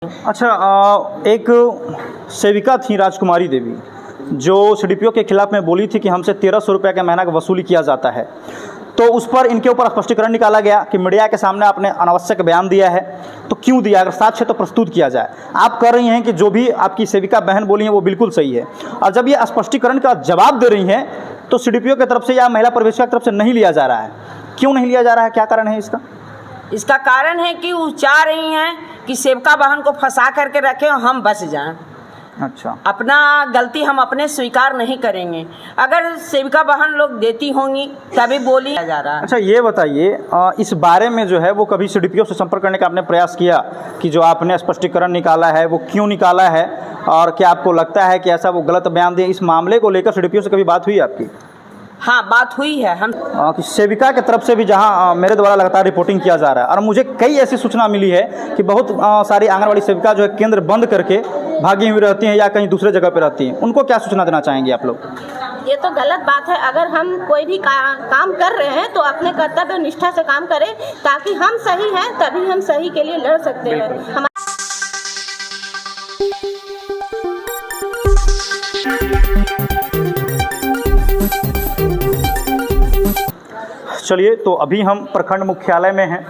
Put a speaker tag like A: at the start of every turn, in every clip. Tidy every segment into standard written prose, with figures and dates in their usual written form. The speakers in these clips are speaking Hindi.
A: अच्छा, एक सेविका थी राजकुमारी देवी, जो सीडीपीओ के खिलाफ में बोली थी कि हमसे 1300 रुपये का महीना का वसूली किया जाता है। तो उस पर इनके ऊपर स्पष्टीकरण निकाला गया कि मीडिया के सामने आपने अनावश्यक बयान दिया है। तो क्यों दिया? अगर साक्ष्य तो प्रस्तुत किया जाए। आप कह रही हैं कि जो भी आपकी सेविका बहन बोली है वो बिल्कुल सही है, और जब ये स्पष्टीकरण का जवाब दे रही हैं तो सीडीपीओ की तरफ से या महिला प्रवेशिका की तरफ से नहीं लिया जा रहा है। क्यों नहीं लिया जा रहा है? क्या कारण है इसका?
B: इसका कारण है कि वो चाह रही हैं कि सेविका बहन को फंसा करके रखें और हम बच जाएं।
A: अच्छा,
B: अपना गलती हम अपने स्वीकार नहीं करेंगे। अगर सेविका बहन लोग देती होंगी तभी बोली जा रहा है।
A: अच्छा, ये बताइए, इस बारे में जो है वो कभी सीडीपीओ से संपर्क करने का आपने प्रयास किया कि जो आपने स्पष्टीकरण निकाला है वो क्यों निकाला है, और क्या आपको लगता है कि ऐसा वो गलत बयान दिए? इस मामले को लेकर सीडीपीओ से कभी बात हुई आपकी?
B: हाँ, बात हुई है। हम
A: कि सेविका की तरफ से भी जहां मेरे द्वारा लगातार रिपोर्टिंग किया जा रहा है, और मुझे कई ऐसी सूचना मिली है कि बहुत सारी आंगनवाड़ी सेविका जो है केंद्र बंद करके भागी हुई रहती हैं या कहीं दूसरे जगह पर रहती हैं। उनको क्या सूचना देना चाहेंगे आप लोग?
C: ये तो गलत बात है। अगर हम कोई भी काम कर रहे हैं तो अपने कर्तव्य निष्ठा से काम करें, ताकि हम सही हैं तभी हम सही के लिए लड़ सकते हैं।
A: चलिए, तो अभी हम प्रखंड मुख्यालय में हैं,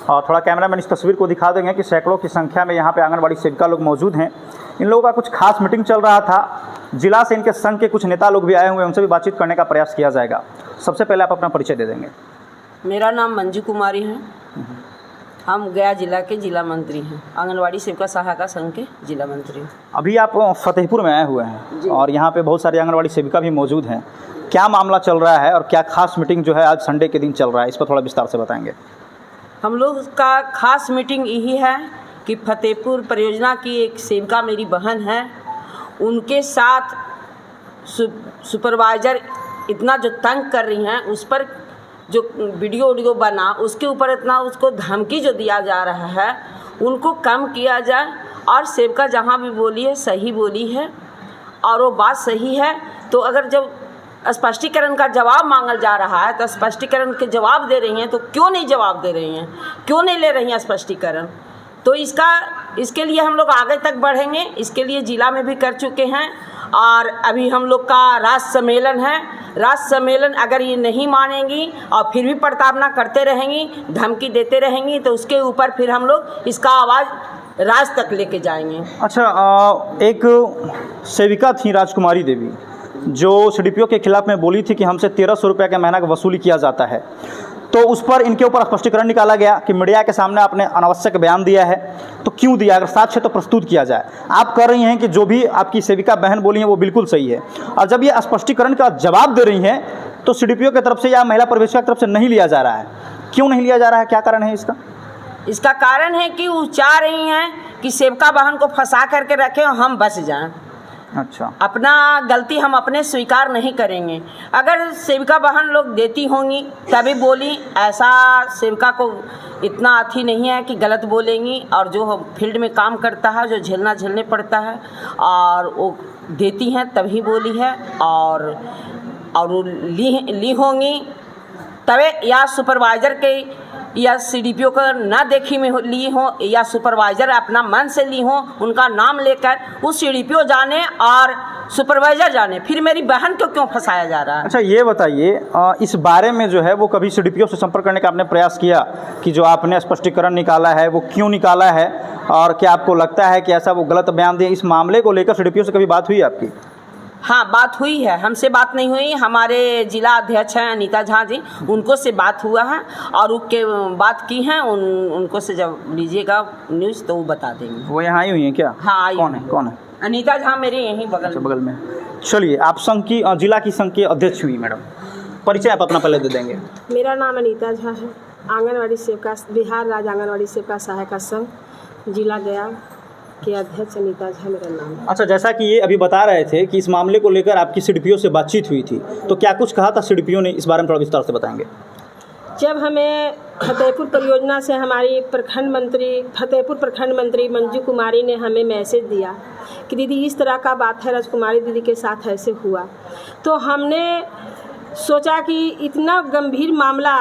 A: और थोड़ा कैमरामैन इस तस्वीर को दिखा देंगे कि सैकड़ों की संख्या में यहाँ पे आंगनबाड़ी सेविका लोग मौजूद हैं। इन लोगों का कुछ खास मीटिंग चल रहा था। जिला से इनके संघ के कुछ नेता लोग भी आए हुए हैं, उनसे भी बातचीत करने का प्रयास किया जाएगा। सबसे पहले आप अपना परिचय दे देंगे।
B: मेरा नाम मंजू कुमारी है। हम गया जिला के जिला मंत्री हैं, आंगनवाड़ी सेविका सहायिका संघ के जिला मंत्री हैं।
A: अभी आप फतेहपुर में आए हुए हैं और यहाँ पे बहुत सारी आंगनवाड़ी सेविका भी मौजूद हैं। क्या मामला चल रहा है और क्या खास मीटिंग जो है आज संडे के दिन चल रहा है, इस पर थोड़ा विस्तार से बताएंगे।
B: हम लोग का खास मीटिंग यही है कि फतेहपुर परियोजना की एक सेविका मेरी बहन है, उनके साथ सुपरवाइज़र इतना जो तंग कर रही हैं, उस पर जो वीडियो बना उसके ऊपर इतना उसको धमकी जो दिया जा रहा है, उनको कम किया जाए। और सेविका जहाँ भी बोली है सही बोली है और वो बात सही है। तो अगर जब स्पष्टीकरण का जवाब मांगल जा रहा है तो स्पष्टीकरण के जवाब दे रही हैं, तो क्यों नहीं जवाब दे रही हैं, क्यों नहीं ले रही हैं स्पष्टीकरण? तो इसके लिए हम लोग आगे तक बढ़ेंगे। इसके लिए जिला में भी कर चुके हैं, और अभी हम लोग का राष्ट्र सम्मेलन है। राष्ट्र सम्मेलन अगर ये नहीं मानेंगी और फिर भी प्रताड़ना करते रहेंगी, धमकी देते रहेंगी, तो उसके ऊपर फिर हम लोग इसका आवाज़ राज तक लेके जाएंगे।
A: अच्छा, एक सेविका थी राजकुमारी देवी, जो सीडीपीओ के खिलाफ में बोली थी कि हमसे 1300 रुपये का महीना का वसूली किया जाता है। तो उस पर इनके ऊपर स्पष्टीकरण निकाला गया कि मीडिया के सामने आपने अनावश्यक बयान दिया है। तो क्यों दिया? अगर साक्ष्य तो प्रस्तुत किया जाए। आप कह रही हैं कि जो भी आपकी सेविका बहन बोली है वो बिल्कुल सही है, और जब ये स्पष्टीकरण का जवाब दे रही हैं तो सीडीपीओ की तरफ से या महिला प्रवेशिका की तरफ से नहीं लिया जा रहा है। क्यों नहीं लिया जा रहा है? क्या कारण है इसका?
B: इसका कारण है कि वो चाह रही हैं कि सेविका बहन को फंसा करके रखें और हम बच जाएं।
A: अच्छा,
B: अपना गलती हम अपने स्वीकार नहीं करेंगे। अगर सेविका बहन लोग देती होंगी तभी बोली, ऐसा सेविका को इतना अथी नहीं है कि गलत बोलेंगी। और जो फील्ड में काम करता है, जो झेलने पड़ता है, और वो देती हैं तभी बोली है। और वो ली होंगी तबे, या सुपरवाइज़र के या सीडीपीओ को ना देखी में ली हो, या सुपरवाइज़र अपना मन से ली हो, उनका नाम लेकर उस सीडीपीओ जाने और सुपरवाइज़र जाने, फिर मेरी बहन को क्यों फंसाया जा रहा है?
A: अच्छा, ये बताइए, इस बारे में जो है वो कभी सीडीपीओ से संपर्क करने का आपने प्रयास किया कि जो आपने स्पष्टीकरण निकाला है वो क्यों निकाला है, और क्या आपको लगता है कि ऐसा वो गलत बयान दिए? इस मामले को लेकर सीडीपीओ से कभी बात हुई आपकी?
B: हाँ, बात हुई है। हमसे बात नहीं हुई, हमारे जिला अध्यक्ष हैं अनीता झा जी, उनको से बात हुआ है और उनके बात की है। उनको से जब लीजिएगा न्यूज़ तो वो बता देंगे। वो
A: यहाँ आई हुई हैं क्या?
B: हाँ,
A: कौन है?
B: अनीता झा मेरे यहीं बगल में।
A: चलिए, आप संघ की जिला की संघ के अध्यक्ष हुई मैडम, परिचय आप अपना पहले दे देंगे।
C: मेरा नाम अनीता झा है, आंगनवाड़ी सेविका, बिहार राज्य आंगनवाड़ी सेविका सहायिका संघ जिला गया के अध्यक्ष अनीता झा मेरा नाम है।
A: अच्छा, जैसा कि ये अभी बता रहे थे कि इस मामले को लेकर आपकी सीडीपीओ से बातचीत हुई थी, तो क्या कुछ कहा था सीडीपीओ ने? इस बारे में थोड़ा विस्तार से बताएंगे।
C: जब हमें फतेहपुर परियोजना से हमारी फतेहपुर प्रखंड मंत्री मंजू कुमारी ने हमें मैसेज दिया कि दीदी इस तरह का बात है, राजकुमारी दीदी के साथ ऐसे हुआ, तो हमने सोचा कि इतना गंभीर मामला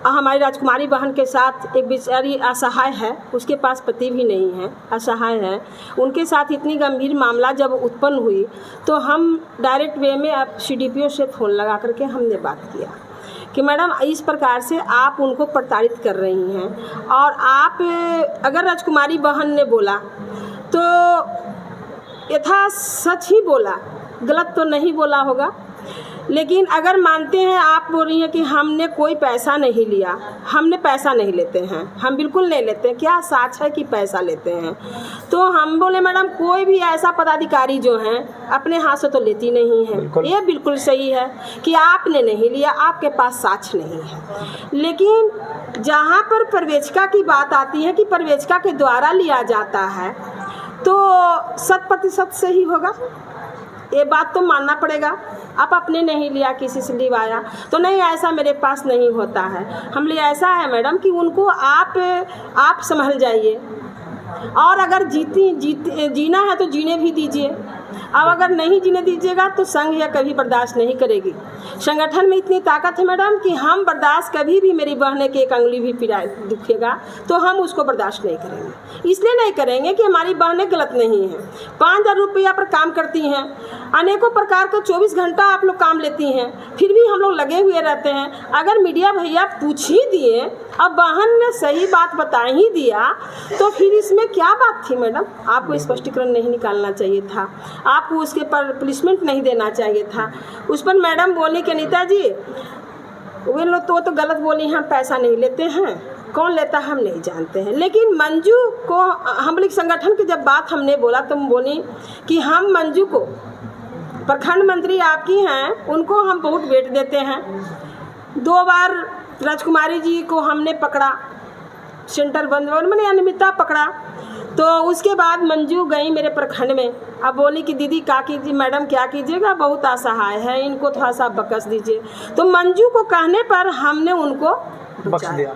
C: हमारी राजकुमारी बहन के साथ एक बेचारी असहाय है, उसके पास पति भी नहीं है, असहाय है। उनके साथ इतनी गंभीर मामला जब उत्पन्न हुई तो हम डायरेक्ट वे में अब CDPO से फ़ोन लगा करके हमने बात किया कि मैडम इस प्रकार से आप उनको प्रताड़ित कर रही हैं, और आप अगर राजकुमारी बहन ने बोला तो यथा सच ही बोला, गलत तो नहीं बोला होगा। लेकिन अगर मानते हैं, आप बोल रही हैं कि हमने कोई पैसा नहीं लिया, हमने पैसा नहीं लेते हैं, हम बिल्कुल नहीं लेते हैं, क्या साच है कि पैसा लेते हैं? तो हम बोले मैडम कोई भी ऐसा पदाधिकारी जो हैं अपने हाथ से तो लेती नहीं है, ये बिल्कुल सही है कि आपने नहीं लिया, आपके पास साच नहीं है। लेकिन जहाँ पर प्रवेशिका की बात आती है कि प्रवेशिका के द्वारा लिया जाता है तो 100% सही होगा, ये बात तो मानना पड़ेगा। आप अपने नहीं लिया, किसी से लिवाया तो नहीं, ऐसा मेरे पास नहीं होता है। हम लिए ऐसा है मैडम कि उनको आप संभल जाइए, और अगर जीना है तो जीने भी दीजिए। अब अगर नहीं जीने दीजिएगा तो संघ यह कभी बर्दाश्त नहीं करेगी। संगठन में इतनी ताकत है मैडम कि हम बर्दाश्त कभी भी, मेरी बहन की एक अंगुली भी पिराए दुखेगा तो हम उसको बर्दाश्त नहीं करेंगे। इसलिए नहीं करेंगे कि हमारी बहनें गलत नहीं हैं, 5,000 रुपया पर काम करती हैं, अनेकों प्रकार का 24 घंटा आप लोग काम लेती हैं, फिर भी हम लोग लगे हुए रहते हैं। अगर मीडिया भैया पूछ ही दिए, अब बहन ने सही बात बता ही दिया, तो फिर इसमें क्या बात थी मैडम? आपको स्पष्टीकरण नहीं निकालना चाहिए था, आपको उसके पर पनिशमेंट नहीं देना चाहिए था। उस पर मैडम बोली कि अनीता जी वे लोग तो गलत बोली, हम पैसा नहीं लेते हैं, कौन लेता हम नहीं जानते हैं। लेकिन मंजू को हम लोग संगठन की जब बात हमने बोला तो हम बोली कि हम मंजू को, प्रखंड मंत्री आपकी हैं, उनको हम बहुत वेट देते हैं। 2 बार राजकुमारी जी को हमने पकड़ा, सेंटर बंद मैंने अनियमितता पकड़ा, तो उसके बाद मंजू गई मेरे प्रखंड में। अब बोली कि दीदी क्या कीजिए, मैडम क्या कीजिएगा, बहुत असहाय है, इनको थोड़ा सा बकस दीजिए। तो मंजू को कहने पर हमने उनको बकस दिया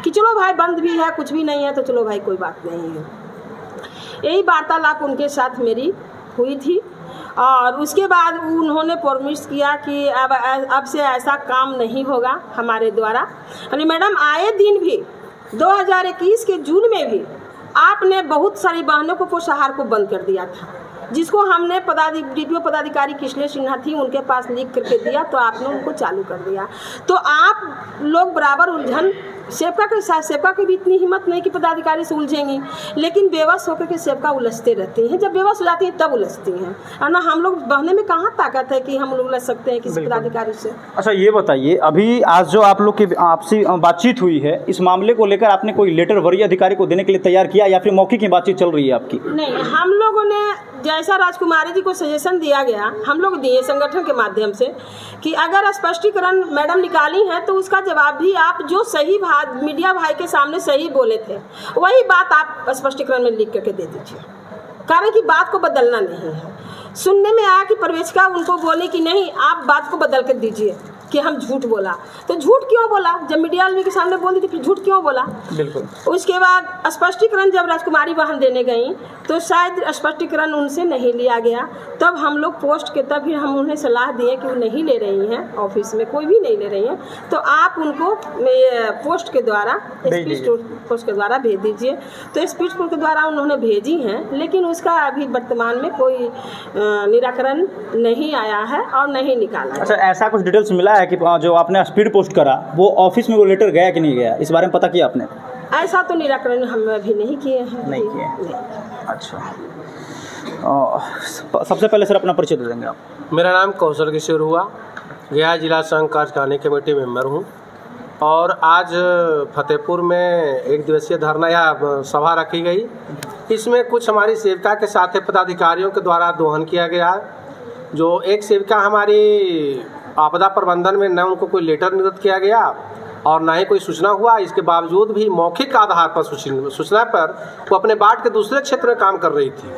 C: कि चलो भाई बंद भी है, कुछ भी नहीं है, तो चलो भाई कोई बात नहीं है। यही वार्तालाप उनके साथ मेरी हुई थी। और उसके बाद उन्होंने प्रॉमिस किया कि अब से ऐसा काम नहीं होगा हमारे द्वारा। यानी मैडम आए दिन भी 2021 के जून में भी आपने बहुत सारी बहनों को पोषाहार को बंद कर दिया था, जिसको हमने DPO पदाधिकारी किशले सिन्हा थी, उनके पास लिख करके दिया, तो आपने उनको चालू कर दिया। तो आप लोग बराबर उलझन, सेवका के साथ सेवका की भी इतनी हिम्मत नहीं कि पदाधिकारी से उलझेंगी, लेकिन बेबस होकर के सेवका उलझते रहती हैं। जब बेबस हो जाती हैं तब उलझती हैं, और ना हम लोग बहने में कहाँ ताकत है कि हम लोग उलझ सकते हैं किसी पदाधिकारी से।
A: अच्छा ये बताइए, अभी आज जो आप लोग की आपसी बातचीत हुई है, इस मामले को लेकर आपने कोई लेटर वरीय अधिकारी को देने के लिए तैयार किया या फिर मौखिक की बातचीत चल रही है आपकी?
C: नहीं, हम लोगों ने जैसा राजकुमारी जी को सजेशन दिया गया, हम लोग दिए संगठन के माध्यम से कि अगर स्पष्टीकरण मैडम निकाली है तो उसका जवाब भी आप जो सही मीडिया भाई के सामने सही बोले थे वही बात आप स्पष्टीकरण में लिख करके दे दीजिए, कारण कि बात को बदलना नहीं है। सुनने में आया कि प्रवेशिका उनको बोली कि नहीं आप बात को बदल कर दीजिए कि हम झूठ बोला, तो झूठ क्यों बोला? जब मीडिया के सामने बोल दी थी, फिर झूठ क्यों बोला?
A: बिल्कुल।
C: उसके बाद स्पष्टीकरण जब राजकुमारी बहन देने गई तो शायद स्पष्टीकरण उनसे नहीं लिया गया, तब हम लोग पोस्ट के, तब फिर हम उन्हें सलाह दिए कि वो नहीं ले रही हैं, ऑफिस में कोई भी नहीं ले रही हैं, तो आप उनको पोस्ट के द्वारा, स्पीड पोस्ट के द्वारा भेज दीजिए। तो स्पीड पोस्ट के द्वारा उन्होंने भेजी हैं, लेकिन उसका अभी वर्तमान में कोई निराकरण नहीं आया है और नहीं निकाला।
A: अच्छा, ऐसा कुछ डिटेल्स मिला है कि जो आपने स्पीड पोस्ट करा वो ऑफिस में वो लेटर गया कि नहीं गया, इस बारे में पता किया आपने?
C: ऐसा तो निराकरण हम अभी नहीं किए हैं।
A: नहीं किए। अच्छा, सबसे पहले सर अपना परिचय दे देंगे आप?
D: मेरा नाम कौशल किशोर हुआ, गया जिला संघ कार्यकारिणी कमेटी मेंबर हूँ, और आज फतेहपुर में 1 दिवसीय धरना या सभा रखी गई। इसमें कुछ हमारी सेविका के साथ पदाधिकारियों के द्वारा दोहन किया गया। जो एक सेविका हमारी आपदा प्रबंधन में, न उनको कोई लेटर निर्गत किया गया और ना ही कोई सूचना हुआ, इसके बावजूद भी मौखिक आधार पर सूचना पर वो अपने वार्ड के दूसरे क्षेत्र में काम कर रही थी,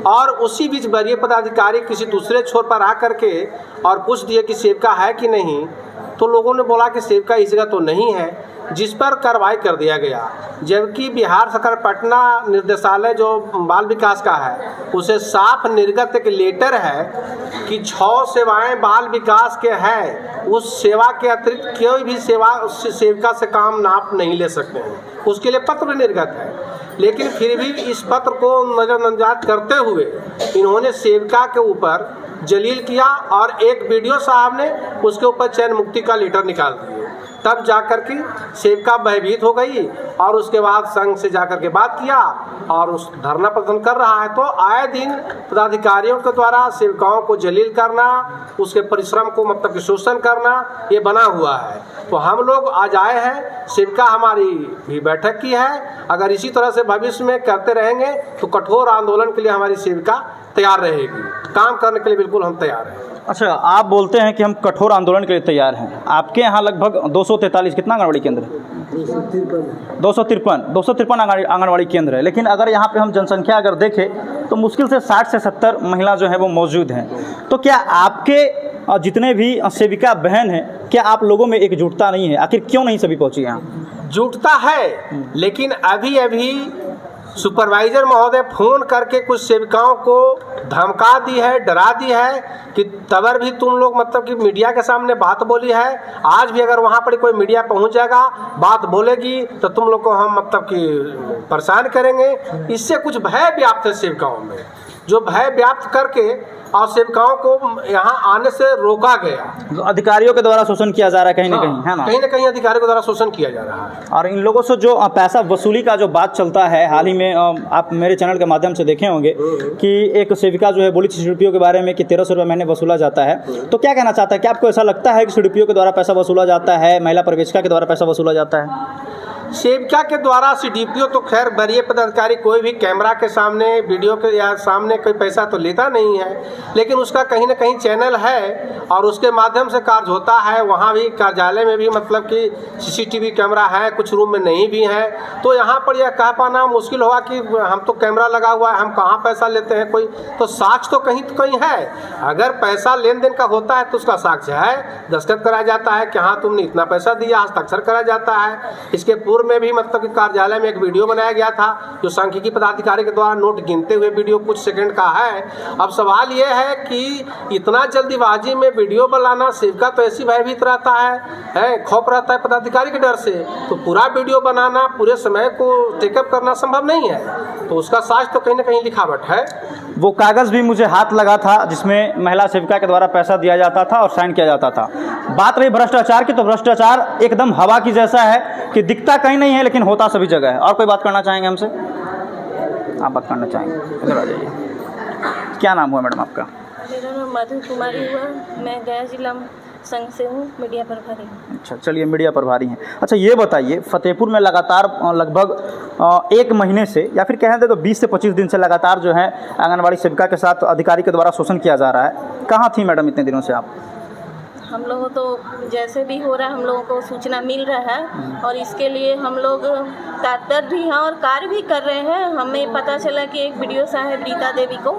D: और उसी बीच वरीय पदाधिकारी किसी दूसरे छोर पर आ करके और पूछ दिए कि सेविका है कि नहीं, तो लोगों ने बोला कि सेविका इस जगह तो नहीं है, जिस पर कार्रवाई कर दिया गया। जबकि बिहार सरकार पटना निर्देशालय जो बाल विकास का है, उसे साफ निर्गत एक लेटर है कि 6 सेवाएं बाल विकास के है, उस सेवा के अतिरिक्त कोई भी सेवा उस सेविका से काम नाप नहीं ले सकते हैं, उसके लिए पत्र निर्गत है। लेकिन फिर भी इस पत्र को नज़रअंदाज करते हुए इन्होंने सेविका के ऊपर जलील किया और एक वीडियो साहब ने उसके ऊपर चयन मुक्ति का लेटर निकाल दिया। तब जाकर के सेविका भयभीत हो गई और उसके बाद संघ से जाकर के बात किया और उस धरना प्रदर्शन कर रहा है। तो आए दिन पदाधिकारियों के द्वारा सेविकाओं को जलील करना, उसके परिश्रम को मतलब कि शोषण करना, ये बना हुआ है। तो हम लोग आज आए हैं, सेविका हमारी भी बैठक की है। अगर इसी तरह से भविष्य में करते रहेंगे तो कठोर आंदोलन के लिए हमारी सेविका तैयार रहेगी, काम करने के लिए बिल्कुल हम तैयार हैं।
A: अच्छा, आप बोलते हैं कि हम कठोर आंदोलन के लिए तैयार हैं। आपके यहाँ लगभग 243 कितना आंगनबाड़ी केंद्र है? 253 आंगनबाड़ी केंद्र है। लेकिन अगर यहाँ पे हम जनसंख्या अगर देखें तो मुश्किल से 60 से 70 महिला जो है वो मौजूद हैं। तो क्या आपके जितने भी सेविका बहन हैं, क्या आप लोगों में एकजुटता नहीं है? आखिर क्यों नहीं सभी पहुँची यहाँ?
D: जुटता है, लेकिन अभी सुपरवाइजर महोदय फ़ोन करके कुछ सेविकाओं को धमका दी है, डरा दी है कि तबर भी तुम लोग मतलब कि मीडिया के सामने बात बोली है, आज भी अगर वहाँ पर कोई मीडिया पहुँच जाएगा, बात बोलेगी तो तुम लोग को हम मतलब कि परेशान करेंगे। इससे कुछ भय व्याप्त है सेविकाओं में, जो भय व्याप्त करके और सेविकाओं को यहाँ आने से रोका गया।
A: अधिकारियों के द्वारा शोषण किया जा रहा है कहीं ना कहीं, है ना?
D: कहीं ना कहीं अधिकारियों के द्वारा शोषण किया जा रहा है।
A: और इन लोगों से जो पैसा वसूली का जो बात चलता है, हाल ही में आप मेरे चैनल के माध्यम से देखे होंगे कि एक सेविका जो है बोली थी CDPO के बारे में कि 1300 रुपये महीने वसूला जाता है। तो क्या कहना चाहता है, क्या आपको ऐसा लगता है कि CDPO के द्वारा पैसा वसूला जाता है, महिला प्रवेशिका के द्वारा पैसा वसूला जाता है?
D: सेविका के द्वारा CDPO तो खैर वरीय पदाधिकारी कोई भी कैमरा के सामने, वीडियो के या सामने कोई पैसा तो लेता नहीं है, लेकिन उसका कहीं ना कहीं चैनल है और उसके माध्यम से कार्य होता है। वहाँ भी कार्यालय में भी मतलब कि CCTV कैमरा है, कुछ रूम में नहीं भी है। तो यहाँ पर यह कह पाना मुश्किल होगा कि हम तो कैमरा लगा हुआ है, हम कहाँ पैसा लेते हैं, कोई तो साक्ष्य तो कहीं है। अगर पैसा लेन देन का होता है तो उसका साक्ष्य है, दस्तखत कराया जाता है कि हाँ तुमने इतना पैसा दिया, हस्ताक्षर कराया जाता है। इसके पूर्व में भी मतलब कि कार्यालय में एक वीडियो बनाया गया था जो सांख्यिकी पदाधिकारी के द्वारा नोट गिनते हुए वीडियो कुछ सेकंड का है। अब सवाल यह है कि इतना जल्दीबाजी में वीडियो बनाना, सेविका तो ऐसी भयभीत रहता है, खौफ रहता है पदाधिकारी के डर से, तो पूरा वीडियो बनाना, पूरे समय को टेकअप करना संभव नहीं है। तो उसका साक्ष्य तो कहीं ना कहीं लिखावट है।
A: वो कागज़ भी मुझे हाथ लगा था जिसमें महिला सेविका के द्वारा पैसा दिया जाता था और साइन किया जाता था। बात रही भ्रष्टाचार की, तो भ्रष्टाचार एकदम हवा की जैसा है कि दिखता कहीं नहीं है लेकिन होता सभी जगह है। और कोई बात करना चाहेंगे हमसे? आप बात करना चाहेंगे? इधर आ जाइए। क्या नाम हुआ मैडम आपका?
E: मेरा नाम मधु कुमारी हुआ, मैं गया जिला संघ से हूँ, मीडिया प्रभारी।
A: अच्छा, चलिए, मीडिया प्रभारी हैं। अच्छा, ये बताइए, फतेहपुर में लगातार लगभग 1 महीने से या फिर कहें तो 20 से 25 दिन से लगातार जो है आंगनबाड़ी सेविका के साथ अधिकारी के द्वारा शोषण किया जा रहा है। कहाँ थी मैडम इतने दिनों से आप?
E: हम लोगों तो जैसे भी हो रहा है हम लोगों को सूचना मिल रहा है और इसके लिए हम लोग तत्पर भी हैं और कार्य भी कर रहे हैं। हमें पता चला कि एक वीडियो साहब रीता देवी को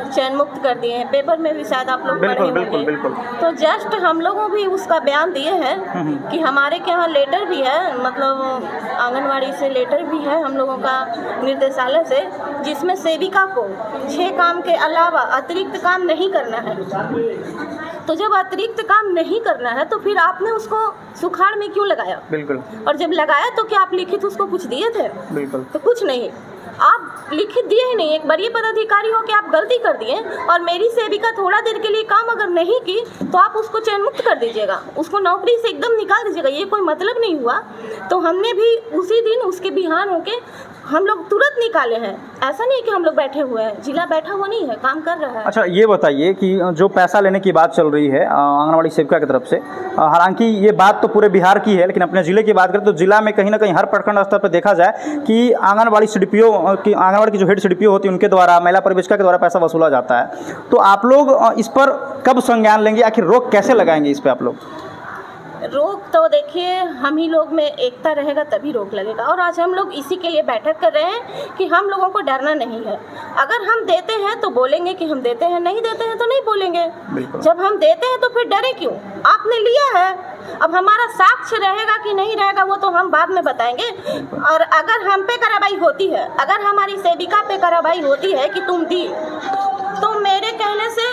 E: चयन मुक्त कर दिए हैं, पेपर में भी शायद आप लोग पढ़े होंगे। तो जस्ट हम लोगों भी उसका बयान दिए हैं कि हमारे के यहाँ लेटर भी है, मतलब आंगनवाड़ी से लेटर भी है हम लोगों का निर्देशालय से, जिसमें सेविका को 6 काम के अलावा अतिरिक्त काम नहीं करना है। तो जब अतिरिक्त काम नहीं करना है तो फिर आपने उसको सुखाड़ में क्यों लगाया?
A: बिल्कुल।
E: और जब लगाया तो क्या आप लिखित उसको कुछ दिए थे?
A: बिल्कुल।
E: तो कुछ नहीं, आप लिखित दिए ही नहीं। एक वरीय पदाधिकारी हो कि आप गलती कर दिए और मेरी सेविका थोड़ा देर के लिए काम अगर नहीं की तो आप उसको चयन मुक्त कर दीजिएगा, उसको नौकरी से एकदम निकाल दीजिएगा, ये कोई मतलब नहीं हुआ। तो हमने भी उसी दिन उसके बिहान होके हम लोग तुरंत निकाले हैं। ऐसा नहीं कि हम लोग बैठे हुए हैं, जिला बैठा हुआ नहीं है, काम कर रहा है।
A: अच्छा, ये बताइए कि जो पैसा लेने की बात चल रही है आंगनबाड़ी सेविका की तरफ से, हालांकि ये बात तो पूरे बिहार की है, लेकिन अपने ज़िले की बात करें तो ज़िला में कहीं ना कहीं हर प्रखंड स्तर पर देखा जाए कि आंगनबाड़ी CDPO की, आंगनबाड़ी की जो हेड CDPO होती है उनके द्वारा, महिला प्रवेशिका के द्वारा पैसा वसूला जाता है। तो आप लोग इस पर कब संज्ञान लेंगे? आखिर रोक कैसे लगाएंगे इस पर आप लोग?
E: रोक तो देखिए हम ही लोग में एकता रहेगा तभी रोक लगेगा, और आज हम लोग इसी के लिए बैठक कर रहे हैं कि हम लोगों को डरना नहीं है। अगर हम देते हैं तो बोलेंगे कि हम देते हैं, नहीं देते हैं तो नहीं बोलेंगे। जब हम देते हैं तो फिर डरे क्यों? आपने लिया है, अब हमारा साक्ष्य रहेगा कि नहीं रहेगा वो तो हम बाद में बताएंगे। और अगर हम पे कार्रवाई होती है, अगर हमारी सेविका पे कार्रवाई होती है कि तुम दी, तो मेरे कहने से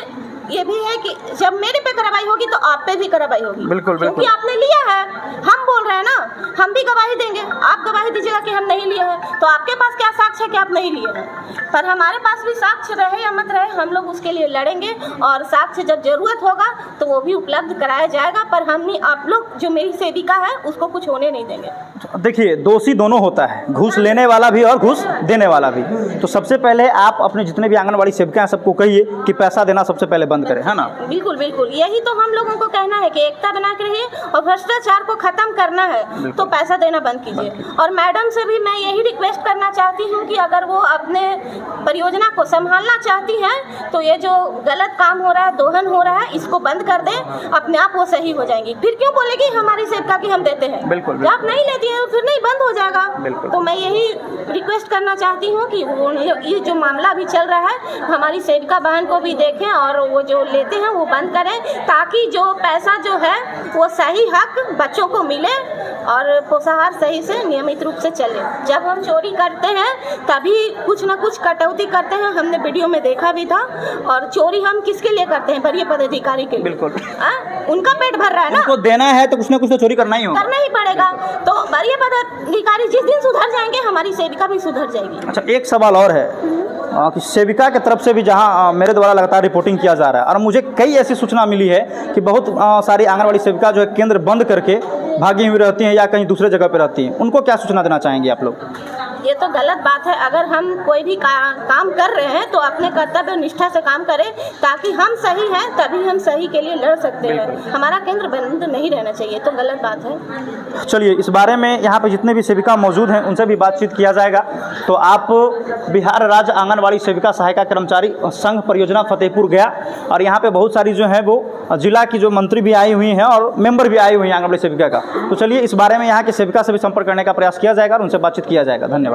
E: ये भी है कि जब मेरे पे कार्रवाई होगी तो आप पे भी कार्रवाई होगी।
A: बिल्कुल,
E: क्योंकि आपने लिया है, हम बोल रहे हैं ना, हम भी गवाही देंगे। आप गवाही दीजिएगा कि हम नहीं लिए हैं, तो आपके पास क्या साक्ष्य है कि आप नहीं लिए हैं? पर हमारे पास भी साक्ष्य रहे या मत रहे, हम लोग उसके लिए लड़ेंगे, और साक्ष्य जब जरूरत होगा तो वो भी उपलब्ध कराया जाएगा। पर हम नहीं, आप लोग जो मेरी सेविका है उसको कुछ होने नहीं देंगे।
A: देखिए, दोषी दोनों होता है, घूस लेने वाला भी और घूस देने वाला भी। तो सबसे पहले आप अपने जितने भी आंगनबाड़ी सेविका हैं सबको कहिए कि पैसा देना सबसे पहले बंद करें, है ना?
E: बिल्कुल बिल्कुल, यही तो हम लोगों को कहना है कि एकता बना के रहिए और भ्रष्टाचार को खत्म करना है तो पैसा देना बंद कीजिए। और मैडम से भी मैं यही रिक्वेस्ट करना चाहती हूँ कि अगर वो अपने परियोजना को संभालना चाहती हैं तो ये जो गलत काम हो रहा है, दोहन हो रहा है, इसको बंद कर दें, अपने आप वो सही हो जाएंगी। फिर क्यों बोलेगी हमारी सेविका कि हम देते हैं?
A: बिल्कुल,
E: जब आप नहीं लेती हैं फिर नहीं बंद हो जाएगा। तो मैं यही रिक्वेस्ट करना चाहती हूँ कि ये जो मामला भी चल रहा है हमारी सेविका बहन को भी देखें और वो जो लेते हैं वो बंद करें, ताकि जो पैसा जो है वो सही हक बच्चों को मिले और पोषाहार सही से नियमित रूप से चले। जब हम चोरी करते हैं तभी कुछ ना कुछ कटौती करते हैं, हमने वीडियो में देखा भी था। और चोरी हम किसके लिए करते हैं? वरीय पदाधिकारी के लिए।
A: बिल्कुल,
E: उनका पेट भर रहा है ना,
A: उनको देना है तो कुछ ना कुछ तो चोरी करना ही होगा,
E: करना ही पड़ेगा। तो वरीय पदाधिकारी जिस दिन सुधर जाएंगे हमारी सेविका भी सुधर जाएगी।
A: अच्छा, एक सवाल और है कि सेविका की तरफ से भी जहां मेरे द्वारा लगातार रिपोर्टिंग किया जा रहा है और मुझे कई ऐसी सूचना मिली है कि बहुत सारी आंगनबाड़ी सेविका जो है केंद्र बंद करके भागी हुई रहती हैं या कहीं दूसरे जगह पर रहती हैं, उनको क्या सूचना देना चाहेंगे आप लोग?
E: ये तो गलत बात है। अगर हम कोई भी काम कर रहे हैं तो अपने कर्तव्य निष्ठा से काम करें, ताकि हम सही हैं तभी हम सही के लिए लड़ सकते हैं। हमारा केंद्र बंद नहीं रहना चाहिए, तो गलत बात है।
A: चलिए, इस बारे में यहाँ पर जितने भी सेविका मौजूद हैं उनसे भी बातचीत किया जाएगा। तो आप बिहार राज्य आंगनबाड़ी सेविका सहायिका कर्मचारी संघ परियोजना फतेहपुर गया, और यहाँ पे बहुत सारी जो है वो जिला की जो मंत्री भी आई हुई हैं और मेंबर भी आई हुई हैं आंगनबाड़ी सेविका का। तो चलिए, इस बारे में यहाँ के सेविका से भी संपर्क करने का प्रयास किया जाएगा और उनसे बातचीत किया जाएगा। धन्यवाद।